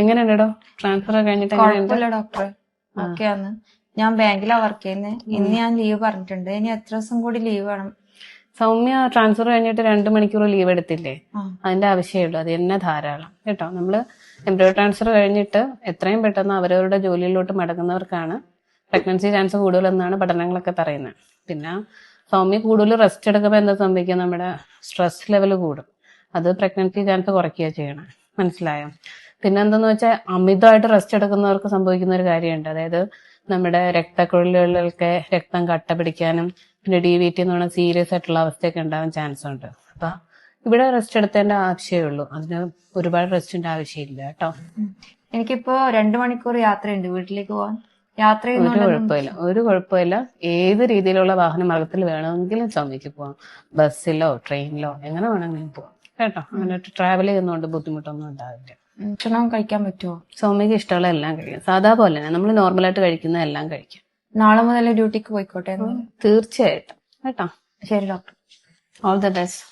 എങ്ങനെയുണ്ടോ transfer കഴിഞ്ഞിട്ട്? കുഴപ്പമില്ല doctor, ഓക്കെയാന്ന്. ഞാൻ ബാങ്കിലാ വർക്ക് ചെയ്യുന്നത്. ഇന്ന് ഞാൻ ലീവ് പറഞ്ഞിട്ടുണ്ട്. ഇനി എത്ര ദിവസം കൂടി ലീവ് വേണം? സൗമ്യ ട്രാൻസ്ഫർ കഴിഞ്ഞിട്ട് 2 മണിക്കൂർ ലീവ് എടുത്തില്ലേ? അതിന്റെ ആവശ്യമുള്ളൂ, അത് തന്നെ ധാരാളം കേട്ടോ. നമ്മള് എംബ്രിയോ ട്രാൻസ്ഫർ കഴിഞ്ഞിട്ട് എത്രയും പെട്ടെന്ന് അവരവരുടെ ജോലിയിലോട്ട് മടങ്ങുന്നവർക്കാണ് പ്രഗ്നൻസി ചാൻസ് കൂടുതലെന്നാണ് പഠനങ്ങളൊക്കെ പറയുന്നത്. പിന്നെ സൗമ്യ കൂടുതൽ റെസ്റ്റ് എടുക്കുമ്പോൾ എന്താ സംഭവിക്കുക, നമ്മുടെ സ്ട്രെസ് ലെവൽ കൂടും. അത് പ്രഗ്നൻസി ചാൻസ് കുറയ്ക്കുക ചെയ്യണം, മനസ്സിലായോ? പിന്നെ എന്താന്ന് വെച്ചാൽ അമിതമായിട്ട് റെസ്റ്റ് എടുക്കുന്നവർക്ക് സംഭവിക്കുന്ന ഒരു കാര്യമുണ്ട്. അതായത് നമ്മുടെ രക്തക്കുഴലുകളിലൊക്കെ രക്തം കട്ട പിടിക്കാനും പിന്നെ DVT എന്ന് പറഞ്ഞാൽ സീരിയസ് ആയിട്ടുള്ള അവസ്ഥയൊക്കെ ഉണ്ടാവാൻ ചാൻസ് ഉണ്ട്. അപ്പൊ ഇവിടെ റെസ്റ്റ് എടുത്തേണ്ട ആവശ്യമേ ഉള്ളൂ, അതിന് ഒരുപാട് റെസ്റ്റിന്റെ ആവശ്യമില്ല കേട്ടോ. എനിക്കിപ്പോ 2 മണിക്കൂർ യാത്രയുണ്ട് വീട്ടിലേക്ക് പോവാൻ. യാത്ര ഒരു കുഴപ്പമില്ല. ഏത് രീതിയിലുള്ള വാഹന മാർഗത്തിൽ വേണമെങ്കിലും സൗമ്യക്ക് പോവാം. ബസ്സിലോ ട്രെയിനിലോ എങ്ങനെ വേണമെങ്കിലും പോവാം കേട്ടോ. അങ്ങനെ ട്രാവൽ ചെയ്യുന്നതുകൊണ്ട് ബുദ്ധിമുട്ടൊന്നും ഉണ്ടാവില്ല. ഭക്ഷണം കഴിക്കാൻ പറ്റുമോ? സൗമ്യക്ക് ഇഷ്ടമുള്ള എല്ലാം കഴിക്കാം, സാധാ പോലെ തന്നെ നമ്മൾ നോർമലായിട്ട് കഴിക്കുന്ന എല്ലാം കഴിക്കാം. നാളെ മുതൽ ഡ്യൂട്ടിക്ക് പോയിക്കോട്ടെ? തീർച്ചയായിട്ടും കേട്ടോ. ശരി ഡോക്ടർ, ഓൾ ദ ബെസ്റ്റ്.